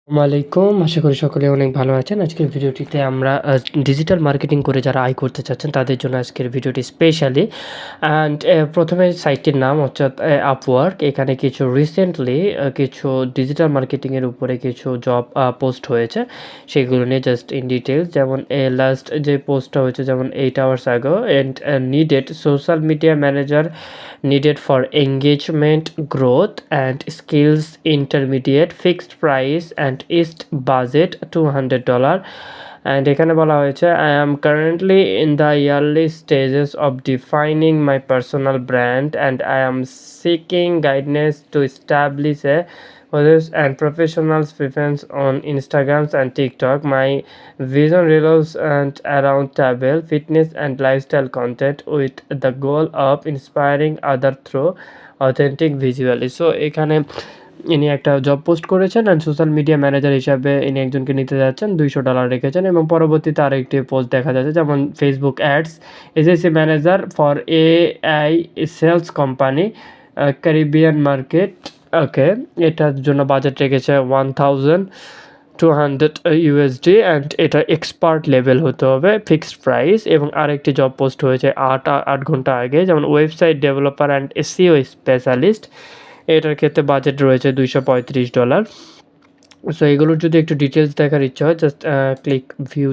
আসসালামু আলাইকুম। আশা করি সকলে অনেক ভালো আছেন। আজকের ভিডিওটিতে আমরা ডিজিটাল মার্কেটিং করে যারা আয় করতে চাচ্ছেন তাদের জন্য আজকের ভিডিওটি স্পেশালি। অ্যান্ড ১ম এ সাইটটির নাম অর্থাৎ Upwork। এখানে কিছু রিসেন্টলি কিছু ডিজিটাল মার্কেটিং এর উপরে কিছু জব পোস্ট হয়েছে। সেগুলো নিয়ে জাস্ট ইন ডিটেইলস যেমন লাস্ট যে পোস্টটা হয়েছে যেমন 8 hours ago and needed social media manager needed for engagement growth and skills intermediate fixed price and is budget $200 and এখানে বলা হয়েছে I am currently in the early stages of defining my personal brand and I am seeking guidance to establish a audience and professionals preference on Instagram and TikTok. My vision revolves around travel, fitness and lifestyle content with the goal of inspiring others through authentic visually. So এখানে ইনি একটা job post করেছেন and social media manager হিসাবে ইনি একজনকে নিতে যাচ্ছেন, $200 রেখেছেন এবং পরবর্তীতে আরেকটি পোস্ট দেখা যাচ্ছে যেমন Facebook ads SSC manager for AI sales company Caribbean market. Okay, এটার জন্য বাজেট রেখেছে $1200 অ্যান্ড এটা এক্সপার্ট লেভেল হতে হবে, ফিক্সড প্রাইস। এবং আরেকটি জব পোস্ট হয়েছে 8 ঘন্টা আগে যেমন website developer and SEO specialist. এটার ক্ষেত্রে বাজেট রয়েছে $235। সো এগুলোর যদি একটু ডিটেলস দেখার ইচ্ছা হয় জাস্ট ক্লিক ভিউ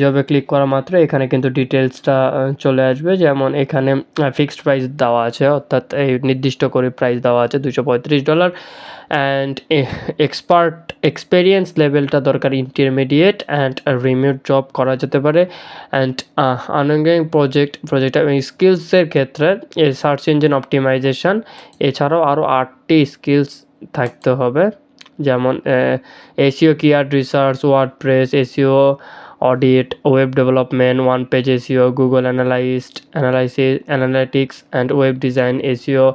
জবে ক্লিক করা মাত্র এখানে কিন্তু ডিটেলসটা চলে আসবে। যেমন এখানে ফিক্সড প্রাইস দেওয়া আছে, অর্থাৎ এই নির্দিষ্ট করে প্রাইস দেওয়া আছে $235 অ্যান্ড এক্সপেরিয়েন্স লেভেলটা দরকার ইন্টারমিডিয়েট অ্যান্ড রিমোট জব করা যেতে পারে অ্যান্ড অনগোয়িং প্রজেক্ট এবং স্কিলসের ক্ষেত্রে সার্চ ইঞ্জিন অপটিমাইজেশন এছাড়াও আরও 8টি স্কিলস থাকতে হবে যেমন SEO keyword research, WordPress SEO audit, web development, one page SEO, Google analytics and web design SEO,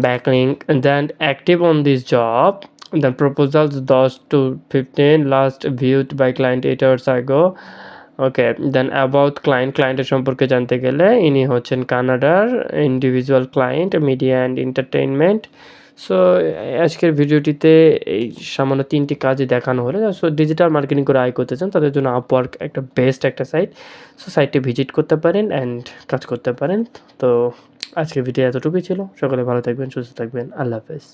backlink. Then active on this job, then proposals 10 to 15 last viewed by client 8 hours ago. Okay, then about ক্লায়েন্টের সম্পর্কে জানতে গেলে ইনি হচ্ছেন কানাডার individual client media and entertainment. So আজকের ভিডিওটিতে এই সামান্য 3টি কাজই দেখানো হলো। সো ডিজিটাল মার্কেটিং করে আয় করতে চান তাদের জন্য আপওয়ার্ক একটা বেস্ট একটা সাইট। সো সাইটটি ভিজিট করতে পারেন অ্যান্ড কাজ করতে পারেন। তো আজকের ভিডিও এতটুকুই ছিল। সকলে ভালো থাকবেন, সুস্থ থাকবেন। আল্লাহ হাফেজ।